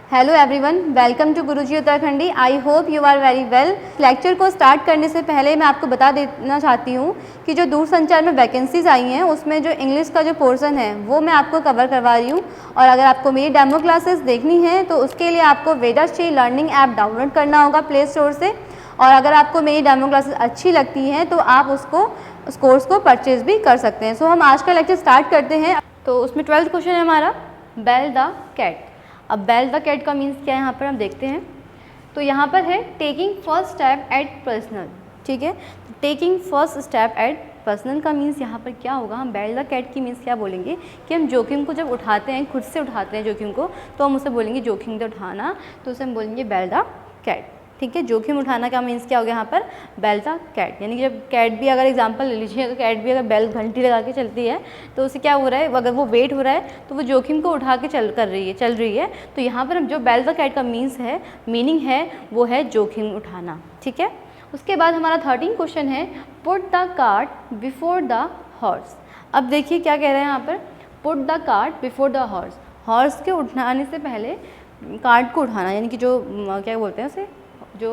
Hello everyone, welcome to Guruji Uttarakhandi. I hope you are very well. Lecture को start करने से पहले मैं आपको बता देना चाहती हूँ कि जो दूरसंचार में वैकेंसीज आई हैं उसमें जो इंग्लिश का जो पोर्शन है वो मैं आपको कवर करवा रही हूँ। और अगर आपको मेरी डेमो क्लासेस देखनी है तो उसके लिए आपको वेदाश्री लर्निंग ऐप डाउनलोड करना होगा प्ले स्टोर से। और अगर आपको मेरी डेमो क्लासेस अच्छी लगती हैं तो आप उस कोर्स को परचेज़ भी कर सकते हैं। सो हम आज का लेक्चर स्टार्ट करते हैं। तो उसमें 12th क्वेश्चन है हमारा, बेल द कैट। अब बेल द कैट का मीन्स क्या है यहाँ पर हम देखते हैं। तो यहाँ पर है taking first step at personal. ठीक है, taking first step at personal का मीन्स यहाँ पर क्या होगा, हम बेल द कैट की मीन्स क्या बोलेंगे कि हम जोखिम को जब उठाते हैं, खुद से उठाते हैं जोखिम को, तो हम उसे बोलेंगे जोखिम से उठाना, तो उसे हम बोलेंगे बेल द कैट। ठीक है, जोखिम उठाना का मीन्स क्या हो गया यहाँ पर, बेल द कैट। यानी कि जब कैट भी अगर एग्जांपल ले लीजिए तो कैट भी अगर बेल घंटी लगा के चलती है तो उसे क्या हो रहा है, अगर वो वेट हो रहा है तो वो जोखिम को उठा के चल रही है। तो यहाँ पर जो बेल द कैट का मीनिंग है वो है जोखिम उठाना। ठीक है, उसके बाद हमारा 13 क्वेश्चन है, put the cart before the horse. अब देखिए क्या कह रहे हैं यहाँ पर, put the cart before the horse. Horse के उठाने से पहले कार्ट को उठाना, यानी कि जो क्या बोलते हैं उसे, जो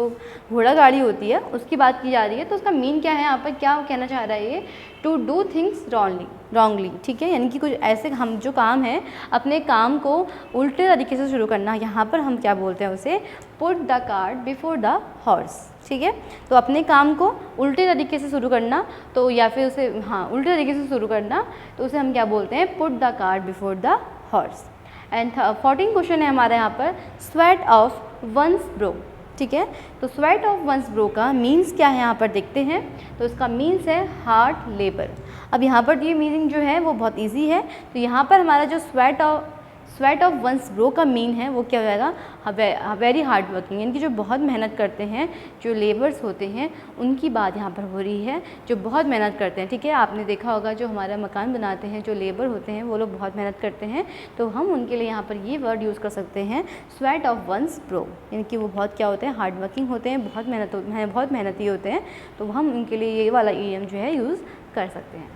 घोड़ा गाड़ी होती है उसकी बात की जा रही है। तो उसका मीन क्या है यहाँ पर, क्या कहना चाह रहा है ये, टू डू थिंग्स रॉन्गली। ठीक है, यानी कि कुछ ऐसे हम जो काम है अपने काम को उल्टे तरीके से शुरू करना। यहाँ पर हम क्या बोलते हैं उसे, put the cart before the horse. ठीक है, तो अपने काम को उल्टे तरीके से शुरू करना, तो या फिर उसे उल्टे तरीके से शुरू करना, तो उसे हम क्या बोलते हैं, put the cart before the horse. And 14 question है हमारे यहाँ पर, स्वेट ऑफ वंस ब्रो। ठीक है, तो स्वेट ऑफ वंस ब्रो का मीन्स क्या है यहाँ पर देखते हैं। तो इसका मीन्स है हार्ड लेबर। अब यहाँ पर ये मीनिंग जो है वो बहुत इजी है। तो यहाँ पर हमारा जो स्वेट ऑफ वंस ब्रो का मीन है वो क्या हो जाएगा, वेरी हार्ड वर्किंग, यानी कि जो बहुत मेहनत करते हैं, जो लेबर्स होते हैं उनकी बात यहाँ पर हो रही है, जो बहुत मेहनत करते हैं। ठीक है, आपने देखा होगा जो हमारा मकान बनाते हैं, जो लेबर होते हैं वो लोग बहुत मेहनत करते हैं, तो हम उनके लिए यहाँ पर ये वर्ड यूज़ कर सकते हैं, स्वेट ऑफ वंस ब्रो, यानी कि वो बहुत क्या होते हैं, हार्ड वर्किंग होते हैं, बहुत मेहनती होते हैं, तो हम उनके लिए ये वाला इडियम जो है यूज़ कर सकते हैं।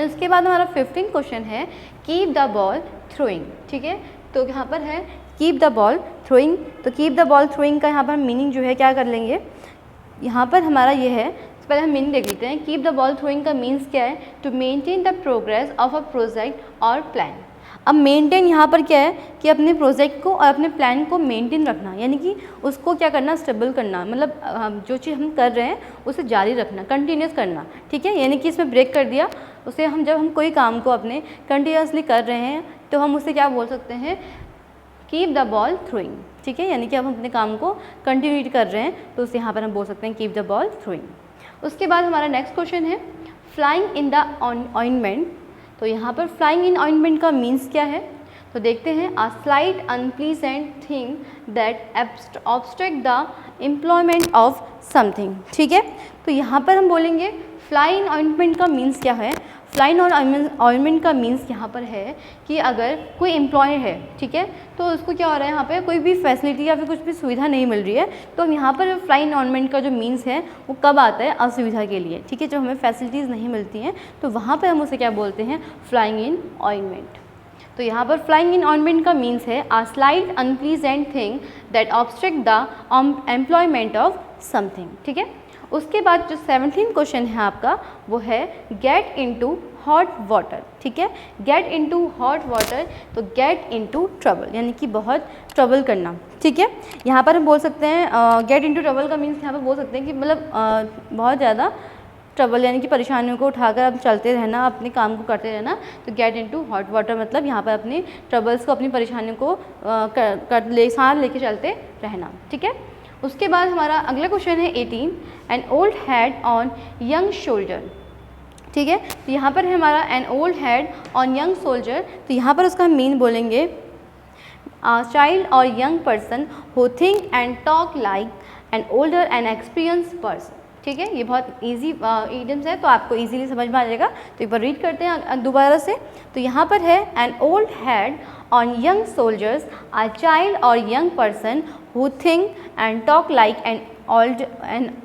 उसके बाद हमारा 15 क्वेश्चन है, कीप द बॉल थ्रोइंग। ठीक है, तो यहाँ पर है कीप द बॉल थ्रोइंग। तो कीप द बॉल थ्रोइंग का यहाँ पर मीनिंग जो है क्या कर लेंगे, यहाँ पर हमारा ये है, तो पहले हम मीनिंग देख लेते हैं। कीप द बॉल थ्रोइंग का मीन्स क्या है, to maintain the progress of a project और प्लान। अब मेंटेन यहाँ पर क्या है कि अपने प्रोजेक्ट को और अपने प्लान को मेंटेन रखना, यानी कि उसको क्या करना, स्टेबल करना, मतलब जो चीज़ हम कर रहे हैं उसे जारी रखना, कंटिन्यूस करना। ठीक है, यानी कि इसमें ब्रेक कर दिया उसे, जब हम कोई काम को अपने कंटिन्यूसली कर रहे हैं तो हम उसे क्या बोल सकते हैं, कीप द बॉल थ्रोइंग। ठीक है, यानी कि अब हम अपने काम को कंटिन्यू कर रहे हैं तो उसे यहाँ पर हम बोल सकते हैं कीप द बॉल थ्रोइंग। उसके बाद हमारा नेक्स्ट क्वेश्चन है, फ्लाइंग इन द ऑइंटमेंट। तो यहाँ पर फ्लाइंग इन ऑइंटमेंट का मीन्स क्या है, तो देखते हैं, a slight unpleasant thing that obstruct the employment of something. ठीक है, तो यहाँ पर हम बोलेंगे फ्लाई इन ऑइंटमेंट का मीन्स क्या है। फ्लाई इन ऑइंटमेंट का मीन्स यहाँ पर है कि अगर कोई एम्प्लॉय है, ठीक है, तो उसको क्या हो रहा है, यहाँ पे कोई भी फैसिलिटी या फिर कुछ भी सुविधा नहीं मिल रही है, तो यहाँ पर फ्लाई इन ऑइंटमेंट का जो मीन्स है वो कब आता है, असुविधा के लिए। ठीक है, जब हमें फैसिलिटीज़ नहीं मिलती हैं तो वहाँ पर हम उसे क्या बोलते हैं, फ्लाइंग इन ऑइंटमेंट। तो यहाँ पर फ्लाइंग इन ऑइंटमेंट का मीन्स है, a slight unpleasant thing that obstruct the employment of something. ठीक है, उसके बाद जो 17 क्वेश्चन है आपका वो है, गेट इनटू हॉट वाटर। ठीक है, गेट इनटू हॉट वाटर, तो गेट इनटू ट्रबल, यानी कि बहुत ट्रबल करना। ठीक है, यहाँ पर हम बोल सकते हैं गेट इनटू ट्रबल का मीन्स यहाँ पर बोल सकते हैं कि मतलब बहुत ज़्यादा ट्रबल, यानी कि परेशानियों को उठाकर अब चलते रहना, अपने काम को करते रहना। तो गेट इनटू हॉट वाटर मतलब यहाँ पर अपनी ट्रबल्स को, अपनी परेशानियों को साथ लेके चलते रहना। ठीक है, उसके बाद हमारा अगला क्वेश्चन है 18, N old head on young soldier. ठीक है, तो यहाँ पर है हमारा N old head on young soldier, तो यहाँ पर उसका मीन बोलेंगे, child or young person who think and talk like an older and experience person. ठीक है, ये बहुत इजी इडियम्स है तो आपको इजीली समझ में आ जाएगा। तो एक बार रीड करते हैं दोबारा से। तो यहाँ पर है, an old head on young shoulders, a child or young person who think and talk like an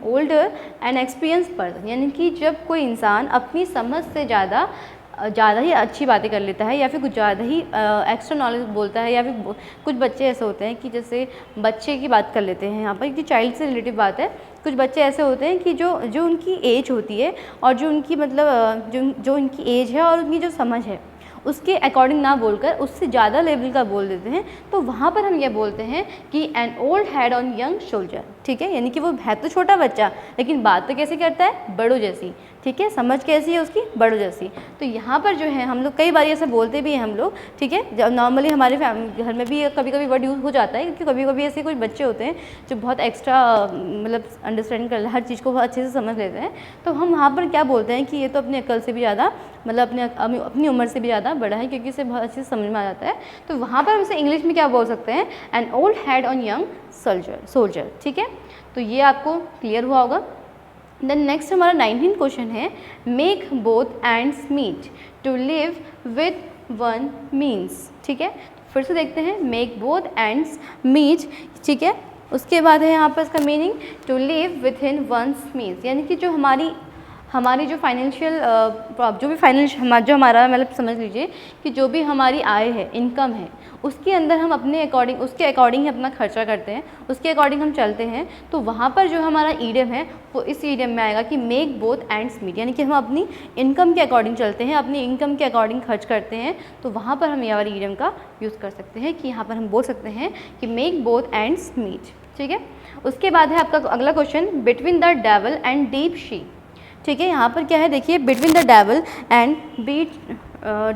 older and experience person, यानी कि जब कोई इंसान अपनी समझ से ज़्यादा ज़्यादा ही अच्छी बातें कर लेता है या फिर कुछ ज़्यादा ही एक्स्ट्रा नॉलेज बोलता है, या फिर कुछ बच्चे ऐसे होते हैं कि जैसे बच्चे की बात कर लेते हैं यहाँ पर, कि चाइल्ड से रिलेटिव बात है। कुछ बच्चे ऐसे होते हैं कि जो उनकी एज होती है और जो उनकी मतलब जो उनकी एज है और उनकी जो समझ है उसके अकॉर्डिंग ना बोलकर उससे ज़्यादा लेवल का बोल देते हैं, तो वहाँ पर हम ये बोलते हैं कि N old head on young soldier. ठीक है, यानी कि वो है तो छोटा बच्चा लेकिन बात तो कैसे करता है, बड़ों जैसी। ठीक है, समझ कैसी है उसकी, बड़ों जैसी। तो यहाँ पर जो है हम लोग कई बार ऐसे बोलते भी हैं हम लोग। ठीक है, जब नॉर्मली हमारे घर में भी कभी कभी वर्ड यूज़ हो जाता है, क्योंकि कभी कभी ऐसे कुछ बच्चे होते हैं जो बहुत एक्स्ट्रा मतलब अंडरस्टैंडिंग कर हर चीज़ को बहुत अच्छे से समझ लेते हैं। तो हम वहाँ पर क्या बोलते हैं कि ये तो अपनी अक्ल से भी ज़्यादा मतलब अपनी उम्र से भी ज़्यादा बड़ा है, क्योंकि इसे बहुत अच्छे से समझ में आ जाता है। तो वहाँ पर हम इसे इंग्लिश में क्या बोल सकते हैं, N old head on young soldier. ठीक है, तो ये आपको क्लियर हुआ होगा। देन नेक्स्ट हमारा 19 क्वेश्चन है, make both ends meet to live with one means. ठीक है, फिर से देखते हैं, मेक बोथ एंड्स मीट। ठीक है, उसके बाद है यहाँ पर इसका meaning, to live within one's means, यानी कि जो हमारी जो फाइनेंशियल जो हमारा मतलब समझ लीजिए कि जो भी हमारी आय है, इनकम है, उसके अंदर हम उसके अकॉर्डिंग ही अपना खर्चा करते हैं, उसके अकॉर्डिंग हम चलते हैं। तो वहाँ पर जो हमारा ईडियम है वो इस ईडियम में आएगा कि मेक बोथ एंड्स मीट, यानी कि हम अपनी इनकम के अकॉर्डिंग चलते हैं, अपनी इनकम के अकॉर्डिंग खर्च करते हैं। तो वहाँ पर हम ये वाली ईडियम का यूज़ कर सकते हैं कि यहाँ पर हम बोल सकते हैं कि मेक बोथ एंड्स मीट। ठीक है, उसके बाद है आपका अगला question, between the devil and deep sea. ठीक है, यहाँ पर क्या है देखिए, between the devil and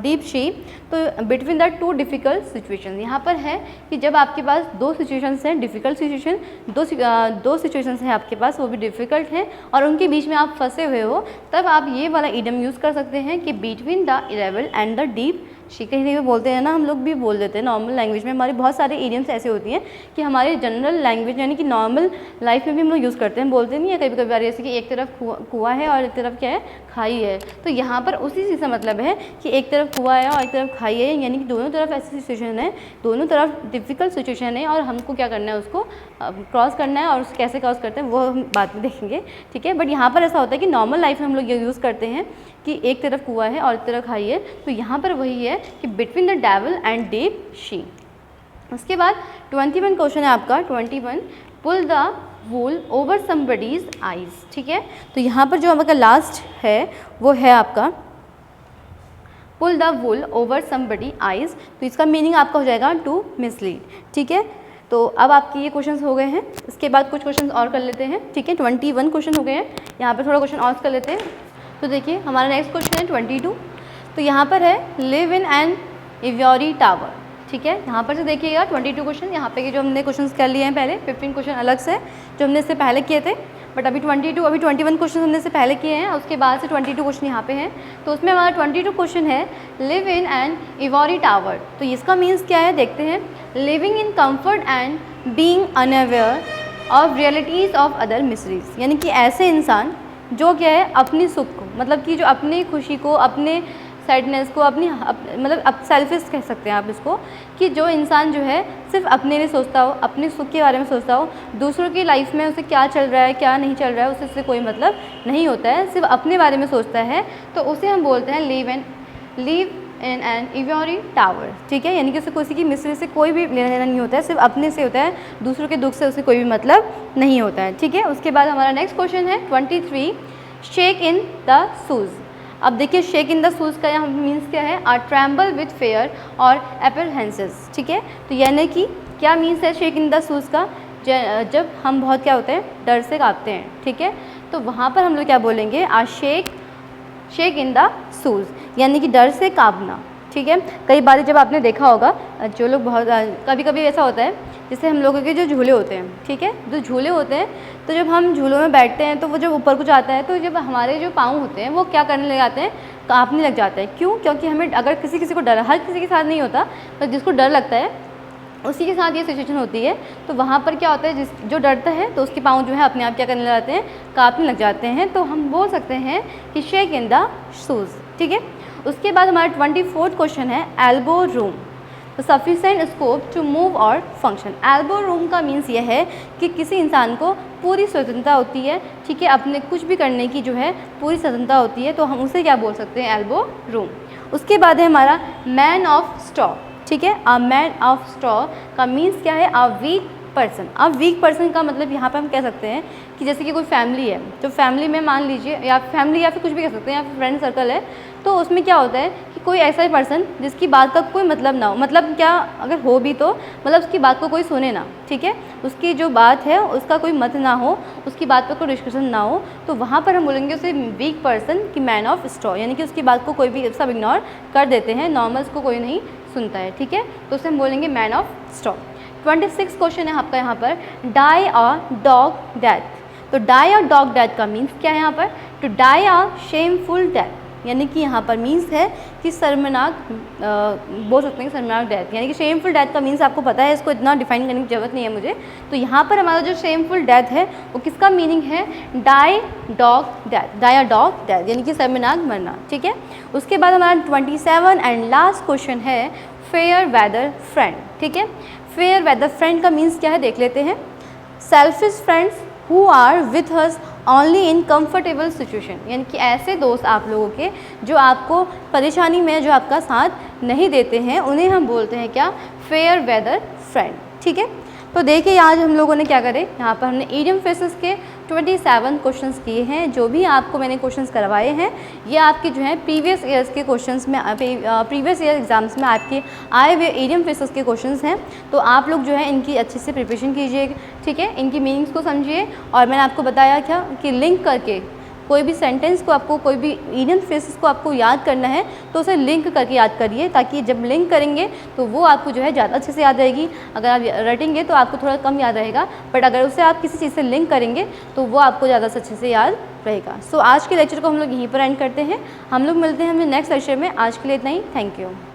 deep sea, तो between the two difficult situation. यहाँ पर है कि जब आपके पास दो सिचुएशंस हैं, डिफ़िकल्ट सिचुएशन, दो सिचुएशंस हैं आपके पास, वो भी डिफ़िकल्ट हैं और उनके बीच में आप फंसे हुए हो, तब आप ये वाला इडियम यूज़ कर सकते हैं कि between the devil and the deep she. कहीं कहीं बोलते हैं ना, हम लोग भी बोल देते हैं नॉर्मल लैंग्वेज में, हमारी बहुत सारे इडियम्स ऐसे होती हैं कि हमारे जनरल लैंग्वेज यानी कि नॉर्मल लाइफ में भी हम लोग यूज़ करते हैं, बोलते नहीं है कभी कभी बार ऐसे कि एक तरफ कुआं है और एक तरफ क्या है, खाई है। तो यहाँ पर उसी चीज़ का मतलब है कि एक तरफ कुआं है और एक तरफ खाई है, यानी कि दोनों तरफ ऐसी सिचुएशन है, दोनों तरफ डिफ़िकल्ट सिचुएशन है और हमको क्या करना है, उसको क्रॉस करना है। और उसको कैसे क्रॉस करते हैं वो हम बाद में देखेंगे। ठीक है, बट यहाँ पर ऐसा होता है कि नॉर्मल लाइफ में हम लोग ये यूज़ करते हैं कि एक तरफ कुआं है और एक तरफ खाई है। तो यहाँ पर वही है कि between the devil and deep sea. उसके बाद 21 क्वेश्चन है आपका, 21, pull the wool over somebody's eyes. ठीक है, तो यहाँ पर जो आपका लास्ट है वो है आपका pull the wool over somebody eyes. तो इसका मीनिंग आपका हो जाएगा टू मिसलीड। ठीक है, तो अब आपके ये क्वेश्चंस हो गए हैं। इसके बाद कुछ क्वेश्चंस और कर लेते हैं। ठीक है, 21 क्वेश्चन हो गए हैं, यहाँ पर थोड़ा क्वेश्चन और कर लेते हैं। तो देखिए हमारा नेक्स्ट क्वेश्चन है 22। तो यहाँ पर है live in an ivory tower. ठीक है, यहाँ पर से देखिएगा 22 क्वेश्चन, यहाँ पे जो हमने क्वेश्चंस कर लिए हैं पहले, 15 क्वेश्चन अलग से जो हमने इससे पहले किए थे, बट अभी 21 क्वेश्चन हमने इससे पहले किए हैं, उसके बाद से 22 क्वेश्चन यहाँ पे हैं। तो उसमें हमारा 22 क्वेश्चन है live in an ivory tower. तो इसका मीन्स क्या है देखते हैं, living in comfort and being unaware of realities of other miseries, यानी कि ऐसे इंसान जो क्या है अपनी सुख को, मतलब कि जो अपनी खुशी को, अपने सैडनेस को, मतलब सेल्फिश कह सकते हैं आप इसको, कि जो इंसान जो है सिर्फ अपने लिए सोचता हो, अपने सुख के बारे में सोचता हो, दूसरों की लाइफ में उसे क्या चल रहा है क्या नहीं चल रहा है उससे कोई मतलब नहीं होता है, सिर्फ अपने बारे में सोचता है, तो उसे हम बोलते हैं live in an ivory tower. ठीक है, यानी कि उसे किसी की मिसरी से कोई भी लेना देना नहीं होता है, सिर्फ अपने से होता है, दूसरों के दुख से उसे कोई भी मतलब नहीं होता है। ठीक है, उसके बाद हमारा नेक्स्ट क्वेश्चन है 23, शेक इन द शूज़। अब देखिए शेक इन द शूज़ का यहाँ मीन्स क्या है, आर ट्रैम्बल विथ फेयर और एपरहेंसेस। ठीक है, तो यानी कि क्या मीन्स है शेक इन द शूज़ का, जब हम बहुत क्या होते हैं, डर से कांपते हैं। ठीक है, तो वहाँ पर हम लोग क्या बोलेंगे, are shake in the shoes, यानी कि डर से कांपना। ठीक है, कई बार जब आपने देखा होगा जो लोग बहुत कभी कभी ऐसा होता है, जैसे हम लोगों के जो झूले होते हैं, ठीक है, जो झूले होते हैं, तो जब हम झूलों में बैठते हैं तो वो जब ऊपर को जाता है, तो जब हमारे जो पाँव होते हैं वो क्या करने लग जाते हैं, कांपने लग जाते हैं। क्यों? क्योंकि हमें अगर किसी को डर, हर किसी के साथ नहीं होता, तो जिसको डर लगता है उसी के साथ ये सिचुएशन होती है। तो वहाँ पर क्या होता है, जो डरता है तो उसके पाँव जो है अपने आप क्या करने लग जाते हैं, कांपने लग जाते हैं। तो हम बोल सकते हैं कि शेक इन द शूज़। ठीक है, उसके बाद हमारा 24 क्वेश्चन है एल्बो रूम, तो सफिशेंट स्कोप टू मूव और फंक्शन। एल्बो रूम का मीन्स ये है कि किसी इंसान को पूरी स्वतंत्रता होती है, ठीक है, अपने कुछ भी करने की जो है पूरी स्वतंत्रता होती है, तो हम उसे क्या बोल सकते हैं, एल्बो रूम। उसके बाद है हमारा मैन ऑफ स्ट्रॉ, ठीक है। अ मैन ऑफ स्ट्रॉ का मीन्स क्या है, अ वीक पर्सन। अब वीक पर्सन का मतलब यहाँ पर हम कह सकते हैं कि जैसे कि कोई फैमिली है, तो फैमिली में मान लीजिए, या फैमिली या फिर कुछ भी कह सकते हैं, या फिर फ्रेंड सर्कल है, तो उसमें क्या होता है कि कोई ऐसा ही पर्सन जिसकी बात का कोई मतलब ना हो, मतलब क्या, अगर हो भी तो मतलब उसकी बात को कोई सुने ना, ठीक है, उसकी जो बात है उसका कोई मत ना हो, उसकी बात पर कोई डिस्कशन ना हो, तो वहाँ पर हम बोलेंगे उसे वीक पर्सन की मैन ऑफ स्ट्रॉ, यानी कि उसकी बात को कोई भी सब इग्नोर कर देते हैं, नॉर्मल्स को कोई नहीं सुनता है, ठीक है, तो उसे हम बोलेंगे मैन ऑफ स्ट्रॉ। 26 क्वेश्चन है आपका यहाँ पर, डाई अ डॉग डेथ। तो डाई अ डॉग डेथ का मीन्स क्या है यहाँ पर, to die a shameful death, यानी कि यहाँ पर मीन्स है कि शर्मनाक, बोल सकते हैं शर्मनाक डेथ, यानी कि शेमफुल डेथ का मीन्स आपको पता है, इसको इतना डिफाइन करने की जरूरत नहीं है मुझे। तो यहाँ पर हमारा जो शेमफुल डेथ है वो किसका मीनिंग है, die dog death, die a dog death, यानी कि शर्मनाक मरना, ठीक है। उसके बाद हमारा 27 एंड लास्ट क्वेश्चन है फेयर वेदर फ्रेंड, ठीक है। फेयर वेदर फ्रेंड का मीन्स क्या है देख लेते हैं, selfish friends who are with us only in comfortable situation, यानी कि ऐसे दोस्त आप लोगों के जो आपको परेशानी में, जो आपका साथ नहीं देते हैं, उन्हें हम बोलते हैं क्या, फेयर वेदर फ्रेंड, ठीक है। तो देखिए आज हम लोगों ने क्या करे, यहाँ पर हमने ईडियम फ्रेजेस के 27 क्वेश्चंस किए हैं। जो भी आपको मैंने क्वेश्चंस करवाए हैं ये आपके जो है प्रीवियस ईयर्स के क्वेश्चंस में, प्रीवियस ईयर एग्जाम्स में आपके आए हुए ईडियम फ्रेजेस के क्वेश्चंस हैं। तो आप लोग जो है इनकी अच्छे से प्रिपरेशन कीजिए, ठीक है, इनकी मीनिंग्स को समझिए। और मैंने आपको बताया क्या कि लिंक करके कोई भी सेंटेंस को, आपको कोई भी ईडियम फ्रेजेस को आपको याद करना है तो उसे लिंक करके याद करिए, ताकि जब लिंक करेंगे तो वो आपको जो है ज़्यादा अच्छे से याद रहेगी। अगर आप रटेंगे तो आपको थोड़ा कम याद रहेगा, बट अगर उसे आप किसी चीज़ से लिंक करेंगे तो वो आपको ज़्यादा अच्छे से याद रहेगा। सो आज के लेक्चर को हम लोग यहीं पर एंड करते हैं, हम लोग मिलते हैं हमें नेक्स्ट लेक्चर में। आज के लिए इतना ही, थैंक यू।